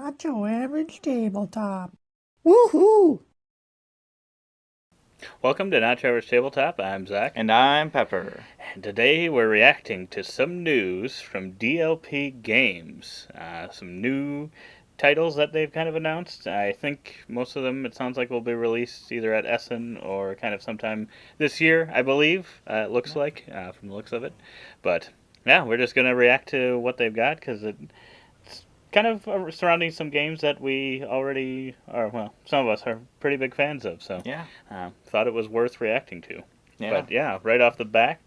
Not your average tabletop. Woohoo! Welcome to Not Trevor's Tabletop. I'm Zach. And I'm Pepper. And today we're reacting to some news from DLP Games. Some new titles that they've kind of announced. I think most of them, it sounds like, will be released either at Essen or kind of sometime this year, I believe. It looks like, from the looks of it. But yeah, we're just going to react to what they've got because it's kind of surrounding some games that we already are, well, some of us are pretty big fans of. So Yeah. thought it was worth reacting to. Yeah. But yeah, right off the bat,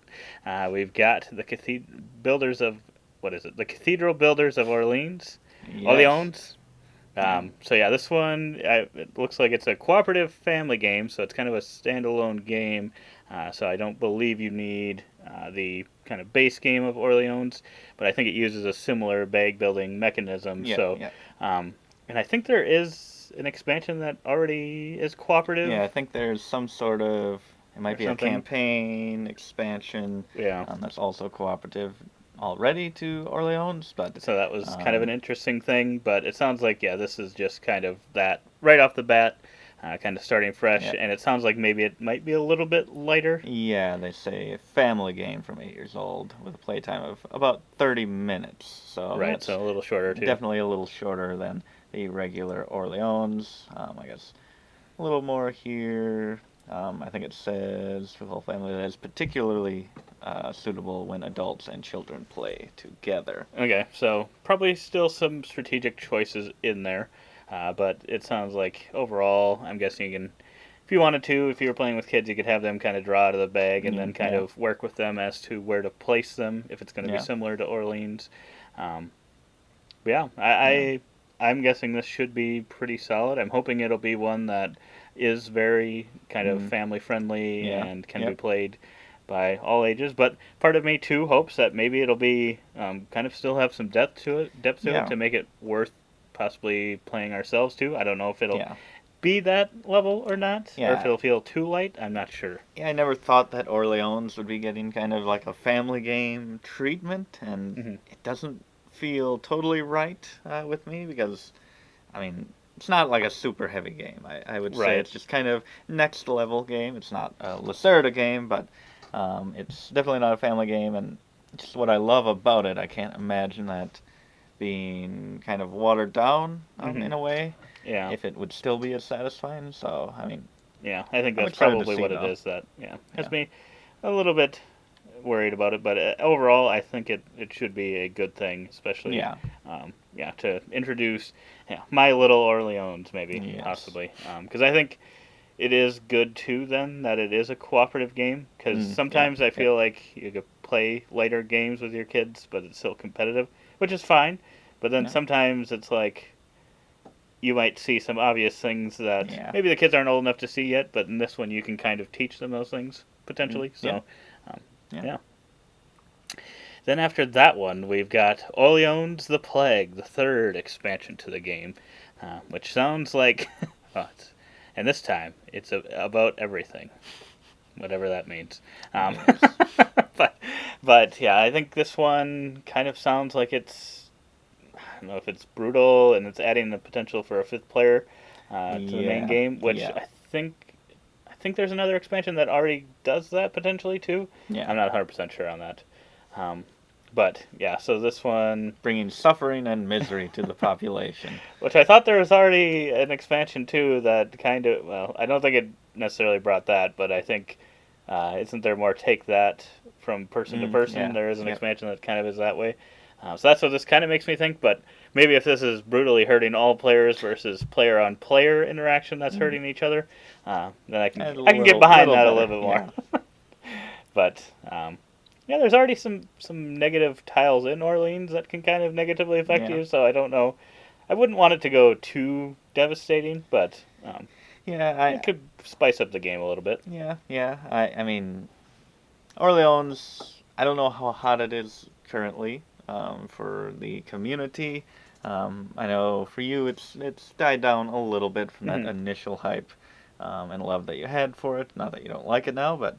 we've got the builders of what is it? The Cathedral Builders of Orleans, Yes. Orleans. Yeah. So yeah, this one it looks like it's a cooperative family game, so it's kind of a standalone game. So I don't believe you need the kind of base game of Orleans, but I think it uses a similar bag building mechanism. Yeah. So, Yeah. and I think there is an expansion that already is cooperative. Yeah. I think there's some sort of it might Or be something. a campaign expansion. Yeah. That's also cooperative already to Orleans, but So that was kind of an interesting thing, but it sounds like, yeah, this is just kind of that right off the bat, kind of starting fresh, Yeah. and it sounds like maybe it might be a little bit lighter. yeah, they say a family game from 8 years old with a playtime of about 30 minutes. So Right, that's so a little shorter too. definitely a little shorter than the regular Orleans. I guess a little more here. I think it says for the whole family that it's particularly suitable when adults and children play together. Okay, so probably still some strategic choices in there, but it sounds like overall, I'm guessing you can, if you wanted to, if you were playing with kids, you could have them kind of draw out of the bag and then kind Yeah. of work with them as to where to place them if it's going to be Yeah. similar to Orleans. But yeah, I'm guessing this should be pretty solid. I'm hoping it'll be one that is very kind of family friendly Yeah. and can be Yep. played by all ages. But part of me too hopes that maybe it'll be kind of still have some depth to Yeah. it to make it worth possibly playing ourselves too. I don't know if it'll Yeah. be that level or not, or if Yeah. it'll feel too light. I'm not sure. Yeah, I never thought that Orleans would be getting kind of like a family game treatment, and Hmm. it doesn't feel totally right with me because, I mean, it's not like a super heavy game. I would say Right. it's just kind of next level game. It's not a Lacerda game, but it's definitely not a family game, and just what I love about it, I can't imagine that being kind of watered down in a way, Yeah. if it would still be as satisfying. So, I mean, Yeah, I think I'm that's excited to probably see, what it though. is that has Yeah. me a little bit worried about it, but overall, I think it should be a good thing, especially Yeah. to introduce my little Orleans maybe Yes. possibly because I think it is good too then that it is a cooperative game because Yeah. sometimes I feel like you could play lighter games with your kids, but it's still competitive, which is fine. But then Yeah. sometimes it's like you might see some obvious things that Yeah. maybe the kids aren't old enough to see yet, but in this one you can kind of teach them those things potentially. Yeah. So, um, Yeah. yeah. Then after that one, we've got Orleans the Plague, the third expansion to the game, which sounds like, and this time it's about everything, whatever that means. Yes. but, but yeah, I think this one kind of sounds like it's, I don't know if it's brutal and it's adding the potential for a fifth player to the main Yeah. game, which Yeah. I think there's another expansion that already does that potentially too. Yeah. I'm not 100% sure on that. Um, but yeah, so this one, Bringing suffering and misery to the population. which I thought there was already an expansion too that kind of, well, I don't think it necessarily brought that, but I think, isn't there more take that from person to person? Yeah. There is an Yep. expansion that kind of is that way. So that's what this kind of makes me think, but maybe if this is brutally hurting all players versus player on player interaction that's hurting each other, then I can get behind that a little bit more. Yeah. But yeah, there's already some negative tiles in Orleans that can kind of negatively affect Yeah. you. So I don't know. I wouldn't want it to go too devastating, but Yeah. it could spice up the game a little bit. Yeah. Yeah. I mean, Orleans. I don't know how hot it is currently for the community. I know for you, it's died down a little bit from that Mhm. initial hype and love that you had for it. Not that you don't like it now, but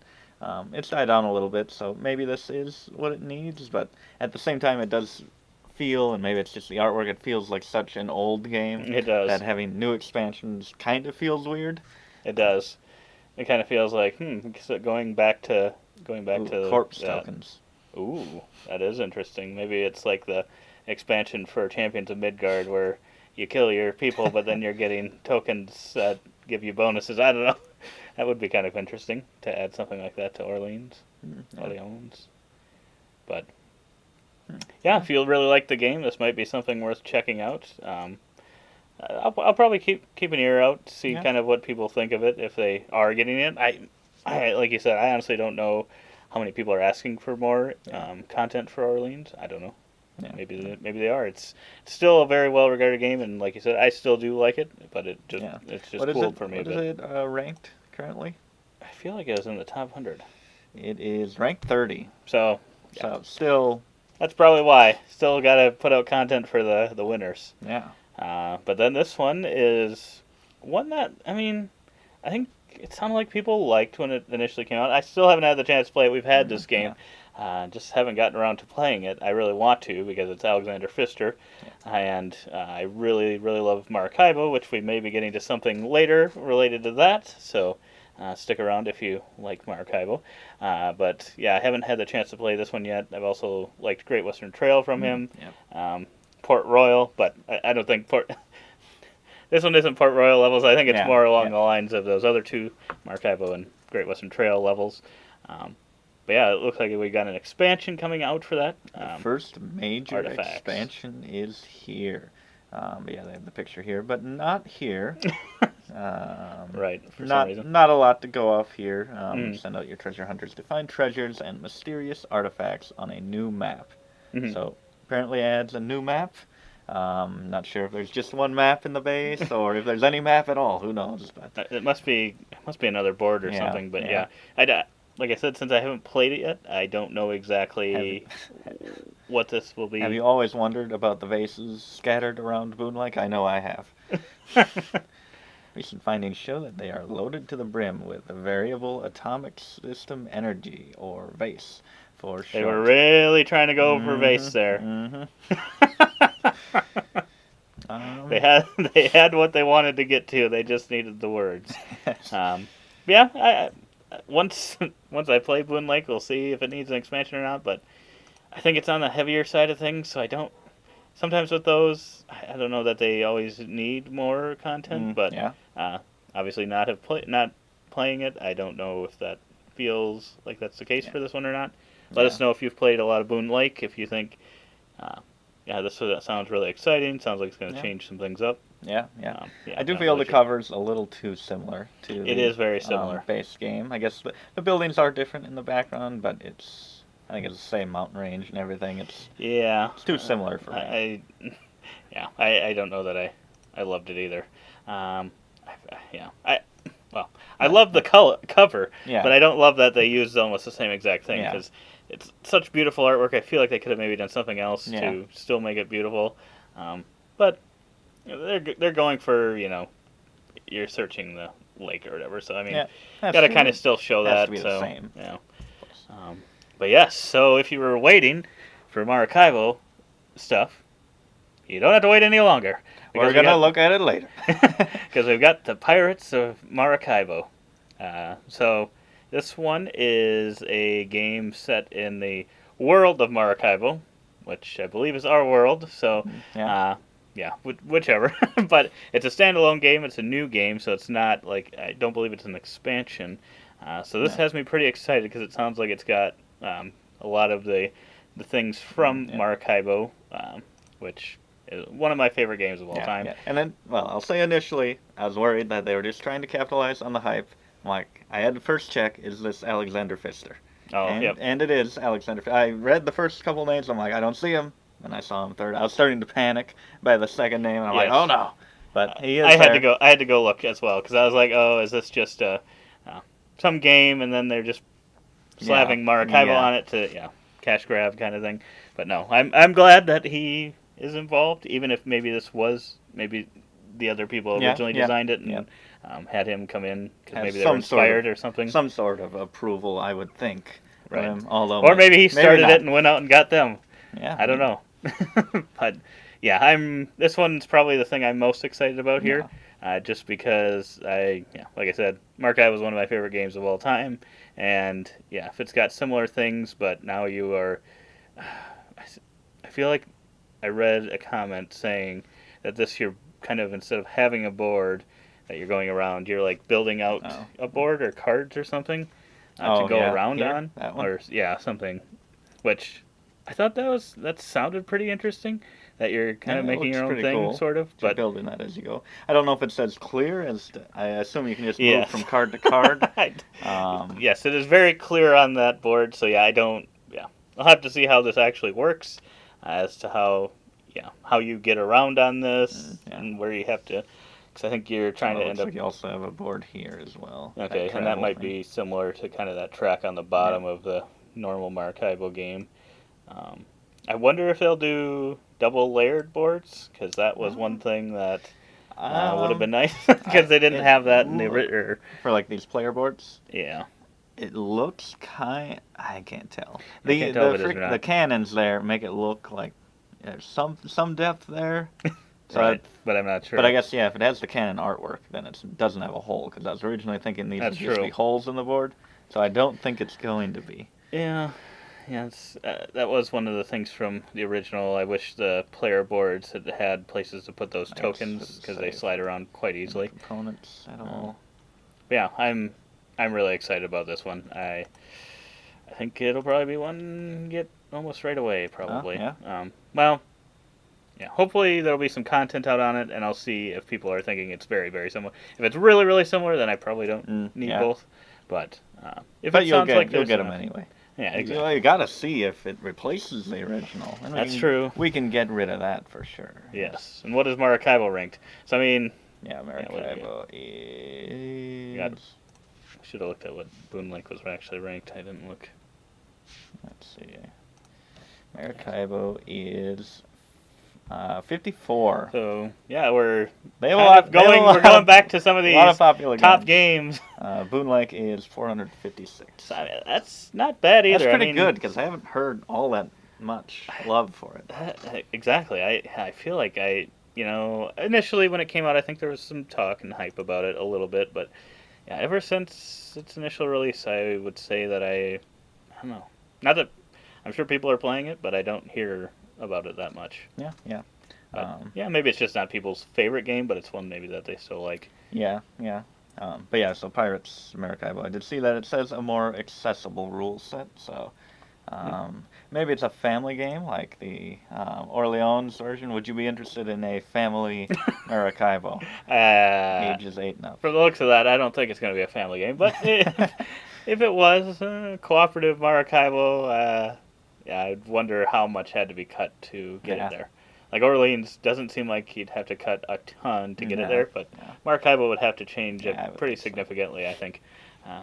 it's died down a little bit. So maybe this is what it needs. But at the same time, it does feel, and maybe it's just the artwork, it feels like such an old game. It does. That having new expansions kind of feels weird. It does. It kind of feels like so going back to Corpse tokens. Ooh, that is interesting. Maybe it's like the expansion for Champions of Midgard where you kill your people, but then you're getting tokens that give you bonuses. I don't know. That would be kind of interesting to add something like that to Orleans. Yeah. Orleans. But yeah, if you really like the game, this might be something worth checking out. I'll probably keep an ear out, see kind of what people think of it if they are getting it. I like you said, I honestly don't know how many people are asking for more content for Orleans. I don't know. Yeah. Maybe they are. It's still a very well regarded game, and like you said, I still do like it. But it's just cool for me. What is it ranked currently? I feel like it was in the top 100. It is ranked 30. So still. That's probably why. Still got to put out content for the winners. Yeah. But then this one is one that, I mean, I think it sounded like people liked when it initially came out. I still haven't had the chance to play it. We've had this game. Just haven't gotten around to playing it. I really want to because it's Alexander Pfister. And I really, really love Maracaibo, which we may be getting to something later related to that. So stick around if you like Maracaibo. But yeah, I haven't had the chance to play this one yet. I've also liked Great Western Trail from him. Port Royal, but I don't think this one isn't Port Royal levels. I think it's more along the lines of those other two, Maracaibo and Great Western Trail levels. But yeah, it looks like we got an expansion coming out for that. The first major Artifacts. expansion is here. But yeah, they have the picture here, but not here. Right, for some reason. Not a lot to go off here. Send out your treasure hunters to find treasures and mysterious artifacts on a new map. So apparently adds a new map. Not sure if there's just one map in the base or if there's any map at all. Who knows? But it must be another board or something. But like I said, since I haven't played it yet, I don't know exactly what this will be. Have you always wondered about the vases scattered around Boonlake? I know I have. Recent findings show that they are loaded to the brim with a variable atomic system energy, or vase. For sure. They were really trying to go for vase there. They had what they wanted to get to. They just needed the words. Once I play Boonlake, we'll see if it needs an expansion or not. But I think it's on the heavier side of things, so I don't. Sometimes with those, I don't know that they always need more content. But obviously, not playing it, I don't know if that feels like that's the case for this one or not. Let us know if you've played a lot of Boonlake, if you think, that sounds really exciting. Sounds like it's going to change some things up. I do feel the cover's a little too similar to it is very similar base game. I guess the buildings are different in the background, but I think it's the same mountain range and everything. It's too similar for me. I don't know that I loved it either. I love the cover, but I don't love that they used almost the same exact thing because it's such beautiful artwork. I feel like they could have maybe done something else to still make it beautiful. But they're going for, you're searching the lake or whatever. So I mean, got to kind of still show that. To be the same. But yes, so if you were waiting for Maracaibo stuff, you don't have to wait any longer. We're going to look at it later. Because we've got the Pirates of Maracaibo. So this one is a game set in the world of Maracaibo, which I believe is our world. So, whichever. But it's a standalone game. It's a new game, so it's not like, I don't believe it's an expansion. So this has me pretty excited because it sounds like it's got a lot of the things from Maracaibo, which is one of my favorite games of all time. And then, I'll say initially, I was worried that they were just trying to capitalize on the hype. Like, I had to first check, is this Alexander Pfister? And it is Alexander Pfister. I read the first couple names, I'm like, I don't see him. And I saw him third. I was starting to panic by the second name, and I'm like, oh no. But he is I had to go look as well, because I was like, oh, is this just some game, and then they're just slapping Maracaibo on it to, cash grab kind of thing. But no, I'm glad that he is involved, even if maybe the other people originally designed it and had him come in because maybe they were inspired or something. Some sort of approval, I would think. Right. Although or maybe he started it and went out and got them. Yeah. I don't know. But yeah, this one's probably the thing I'm most excited about here, just because like I said, Maracaibo was one of my favorite games of all time, and yeah, if it's got similar things, but now you are, I feel like I read a comment saying that this you're kind of instead of having a board that you're going around, you're like building out a board or cards or something to go around here, on, that one? or something, which I thought that sounded pretty interesting. That you're kind of It making looks your own pretty thing, cool. sort of. You're But building that as you go. I don't know if it says clear. I assume you can just move yes, from card to card. yes, it is very clear on that board. So yeah, I don't. Yeah, I'll have to see how this actually works, as to how you get around on this and where you have to. Because I think you're trying to Looks end up. like you also have a board here as well. Okay, and that might be similar to kind of that track on the bottom of the normal Maracaibo game. Um, I wonder if they'll do double layered boards, because that was one thing that would have been nice, because they didn't have that in the original. For like these player boards. Yeah. It looks I can't tell. I can't tell if it is or not. The cannons there make it look like there's some depth there. So right, but I'm not sure. But I guess if it has the cannon artwork, then it doesn't have a hole. Because I was originally thinking these would just be holes in the board. So I don't think it's going to be. Yeah. Yeah, that was one of the things from the original. I wish the player boards had places to put those tokens, because they slide around quite easily. Components at all. Yeah, I'm really excited about this one. I think it'll probably be one get almost right away, probably. Well, yeah. Hopefully there'll be some content out on it, and I'll see if people are thinking it's very, very similar. If it's really, really similar, then I probably don't need both. But if it sounds like you'll get them anyway. Yeah, exactly. You gotta see if it replaces the original. And that's true. We can get rid of that for sure. Yes. And what is Maracaibo ranked? So I mean. Yeah, Maracaibo is. I should have looked at what Boonlake was actually ranked. I didn't look. Let's see. Maracaibo is 54. So yeah, we're going back to some of these top games. Boonlake is 456. I mean, that's not bad either. That's pretty good, because I haven't heard all that much love for it. Exactly. I feel like initially when it came out, I think there was some talk and hype about it a little bit, but yeah, ever since its initial release, I would say that I don't know. Not that I'm sure people are playing it, but I don't hear about it that much. Yeah. Maybe it's just not people's favorite game, but it's one maybe that they still like. Yeah. But yeah, so Pirates Maracaibo. I did see that it says a more accessible rule set, so maybe it's a family game like the Orléans version. Would you be interested in a family Maracaibo? Ages 8 and up. For the looks of that, I don't think it's going to be a family game, but if it was cooperative Maracaibo, I'd wonder how much had to be cut to get it there. Like Orleans doesn't seem like he'd have to cut a ton to get it there, but Maracaibo would have to change it pretty significantly, I think.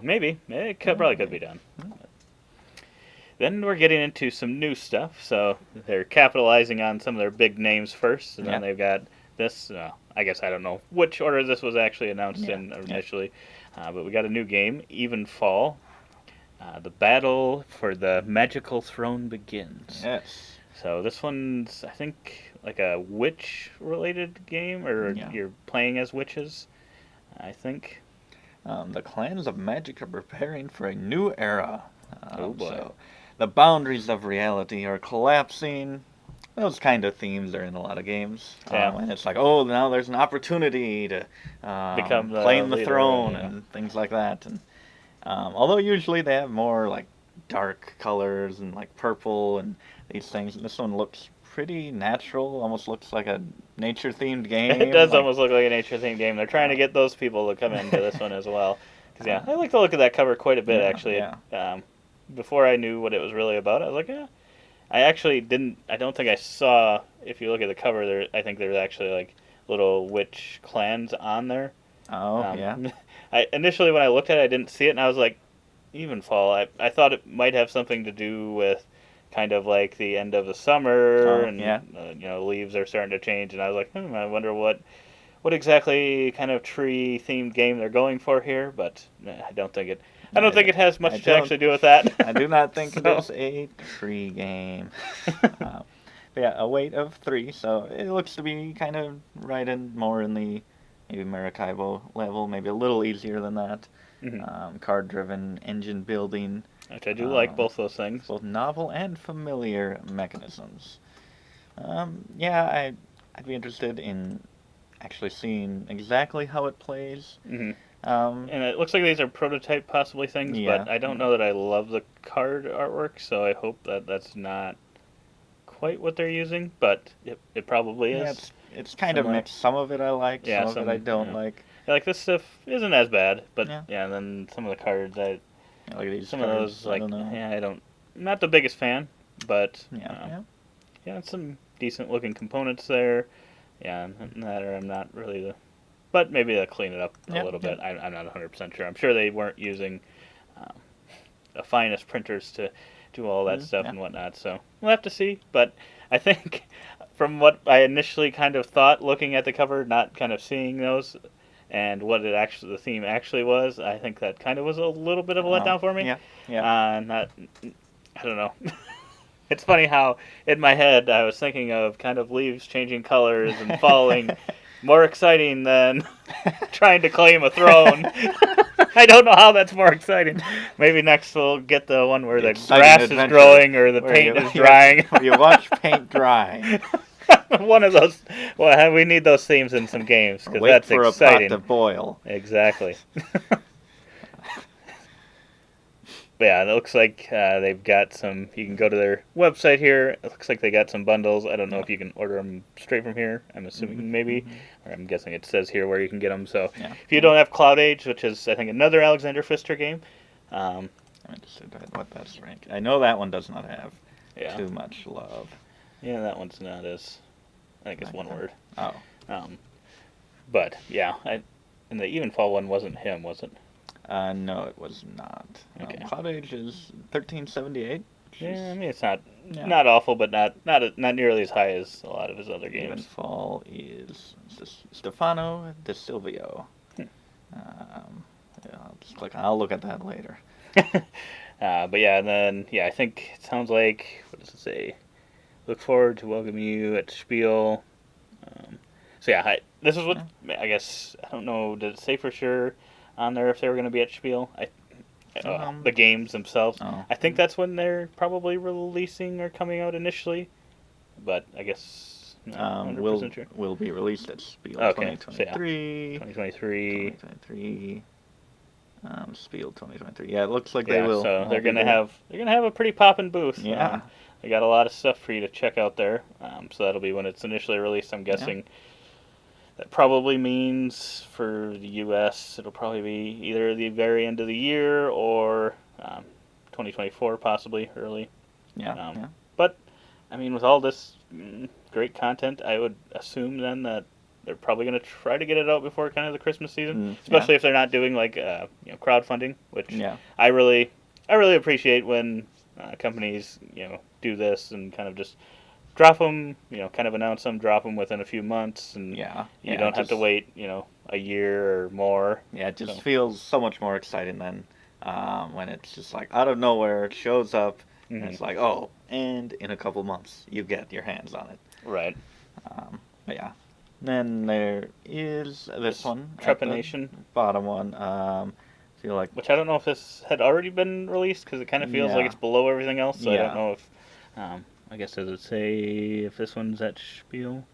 Maybe it probably could be done. Then we're getting into some new stuff, so they're capitalizing on some of their big names first, and then they've got this. I guess I don't know which order this was actually announced in initially, but we got a new game, Evenfall. The battle for the magical throne begins. Yes. So this one's, I think, like a witch-related game, or you're playing as witches, I think. The clans of magic are preparing for a new era. Oh boy. So the boundaries of reality are collapsing. Those kind of themes are in a lot of games. And it's like, now there's an opportunity to claim the throne and things like that. And although usually they have more like dark colors and like purple and these things, this one looks pretty natural. Almost looks like a nature-themed game. It does almost look like a nature-themed game. They're trying to get those people to come into this one as well. Because I like to look at that cover quite a bit actually. Before I knew what it was really about, I was like, I actually didn't. I don't think I saw. If you look at the cover, I think there's actually like little witch clans on there. Initially when I looked at it, I didn't see it, and I was like, Evenfall. I thought it might have something to do with kind of like the end of the summer, leaves are starting to change, and I was like, I wonder what exactly kind of tree themed game they're going for here, but I don't think it. I don't think it has much to actually do with that. I do not think it is a tree game. But yeah, a weight of 3, so it looks to be kind of right in more in the maybe Maracaibo level, maybe a little easier than that. Card-driven engine building. Which I do like both those things. Both novel and familiar mechanisms. Yeah, I'd be interested in actually seeing exactly how it plays. And it looks like these are prototype possibly things, Yeah, but I don't know that I love the card artwork, so I hope that that's not quite what they're using, but it probably is. Yeah, it's kind of mixed. Some of it I like, some of it I don't like. Yeah, like this stuff isn't as bad, but Yeah. and then some of the cards Look at these some cards, of those like I don't know. I'm not the biggest fan, but Yeah, some decent looking components there. Yeah, that or I'm not really the, but maybe they'll clean it up a little bit. I'm not 100% sure. I'm sure they weren't using the finest printers to do all that stuff and whatnot. So we'll have to see. But I think from what I initially kind of thought, looking at the cover, not kind of seeing those, and what the theme actually was, I think that kind of was a little bit of a letdown for me. I don't know. It's funny how in my head I was thinking of kind of leaves changing colors and falling. More exciting than trying to claim a throne. I don't know how that's more exciting. Maybe next we'll get the one where the grass is growing or the paint is drying. You watch paint dry. One of those. Well, we need those themes in some games because that's for exciting. A pot to boil. Exactly. Yeah, it looks like they've got some. You can go to their website here. It looks like they got some bundles. I don't know if you can order them straight from here. I'm assuming maybe, or I'm guessing it says here where you can get them. So if you don't have Cloudage, which is I think another Alexander Pfister game, I just said what that's ranked. I know that one does not have too much love. Yeah, that one's not as. I think it's one word. Oh. But yeah, and the Evenfall one wasn't him, was it? No, it was not. Okay. Cloudage is 1378. Yeah, I mean it's not awful, but not nearly as high as a lot of his other games. Evenfall is Stefano De Silvio. I'll look at that later. But yeah, and then I think it sounds like what does it say? Look forward to welcoming you at Spiel. So yeah, this is what I guess. I don't know. Did it say for sure on there if they were going to be at Spiel? The games themselves. I think that's when they're probably releasing or coming out initially. But I guess will be released at Spiel 2023. So 2023. Spiel 2023. Yeah, it looks like they will. So they're gonna have a pretty poppin' booth. Yeah. They got a lot of stuff for you to check out there. So that'll be when it's initially released. I'm guessing. That probably means for the U.S. it'll probably be either the very end of the year or 2024, possibly early. But I mean, with all this great content, I would assume then that they're probably going to try to get it out before kind of the Christmas season, especially if they're not doing like crowdfunding, which I really appreciate when companies do this and kind of just drop them, kind of announce them, drop them within a few months, and you don't have to wait, a year or more. Yeah, it just feels so much more exciting than when it's just like out of nowhere, it shows up, and it's like, oh, and in a couple months you get your hands on it. Right. But yeah. Then there is this one. Trepanation. Bottom one. Feel like. Which I don't know if this had already been released because it kind of feels like it's below everything else. So I don't know if. I guess does it say if this one's at Spiel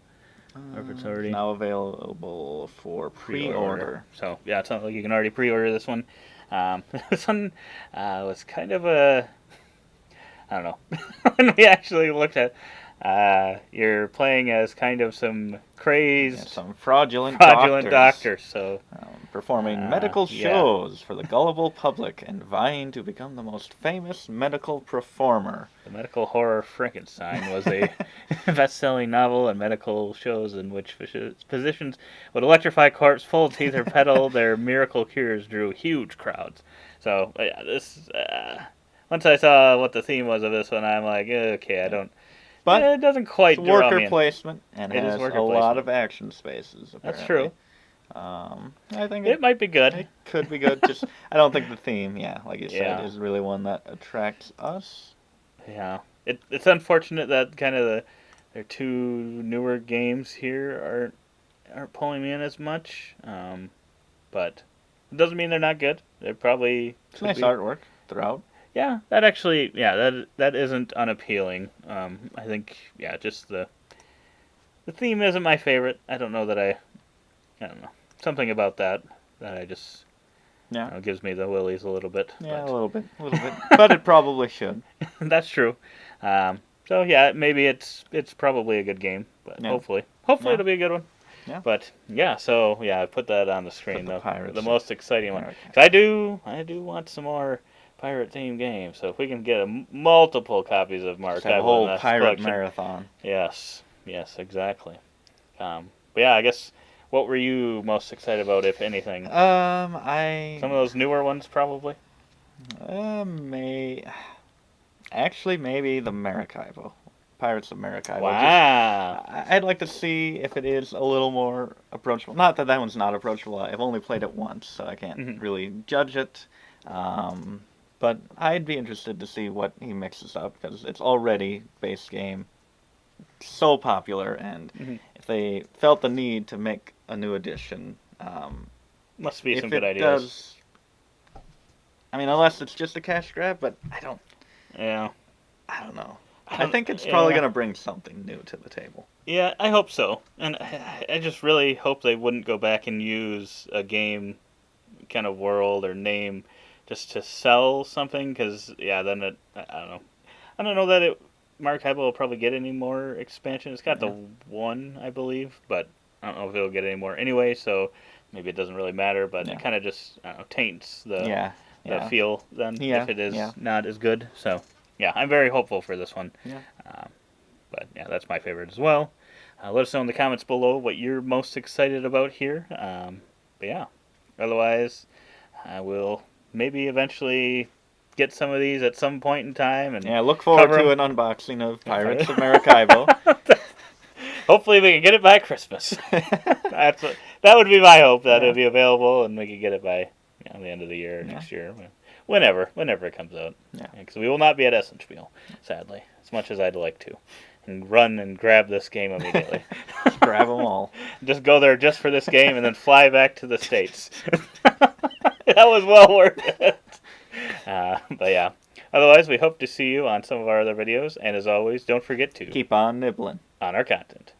or if it's already now available for pre-order. So yeah, it sounds like you can already pre-order this one. This one was kind of a. I don't know. When we actually looked at. You're playing as kind of some crazed, some fraudulent doctor. So performing medical shows for the gullible public and vying to become the most famous medical performer. The medical horror Frankenstein was a best-selling novel and medical shows in which physicians would electrify corpse, pull teeth, or peddle their miracle cures drew huge crowds. So this once I saw what the theme was of this one, I'm like, okay, I don't. But it doesn't quite draw me in. Worker placement and it has a lot of action spaces. Apparently. That's true. I think it might be good. It could be good. Just I don't think the theme, like you said, is really one that attracts us. Yeah, it's unfortunate that kind of their two newer games here aren't pulling me in as much. But it doesn't mean they're not good. They're probably It's nice artwork throughout. Yeah, that isn't unappealing. I think just the theme isn't my favorite. I don't know that I don't know, something about that I just gives me the willies a little bit. Yeah, but. a little bit, but it probably should. That's true. So yeah, maybe it's probably a good game, but hopefully it'll be a good one. Yeah. But so I put that on the screen though. The most exciting one. Okay. 'Cause I do want some more pirate themed games. So if we can get multiple copies of Maracaibo, Have a whole in this pirate collection, marathon. Yes, exactly. But yeah, I guess what were you most excited about, if anything? Some of those newer ones probably. Maybe the Maracaibo. Pirates of Maracaibo. Wow. I'd like to see if it is a little more approachable. Not that one's not approachable. I've only played it once, so I can't really judge it. But I'd be interested to see what he mixes up, because it's already base game so popular, and if they felt the need to make a new edition, must be some good ideas. I mean, unless it's just a cash grab, but I don't know. I think it's probably going to bring something new to the table. Yeah, I hope so. And I just really hope they wouldn't go back and use a game kind of world or name just to sell something, because, then I don't know. I don't know that Maracaibo will probably get any more expansion. It's got the one, I believe, but I don't know if it'll get any more anyway, so maybe it doesn't really matter, but it kind of just taints the feel then if it is not as good. So, I'm very hopeful for this one. Yeah. But that's my favorite as well. Let us know in the comments below what you're most excited about here. But otherwise, I will maybe eventually get some of these at some point in time. And look forward to an unboxing of Pirates of Maracaibo. Hopefully we can get it by Christmas. That would be my hope, that it'll be available and we can get it by the end of the year or next year. Whenever it comes out. Because we will not be at Essen Spiel, sadly, as much as I'd like to. And run and grab this game immediately. Just grab them all. Just go there just for this game and then fly back to the States. That was well worth it. But otherwise, we hope to see you on some of our other videos. And as always, don't forget to keep on nibbling on our content.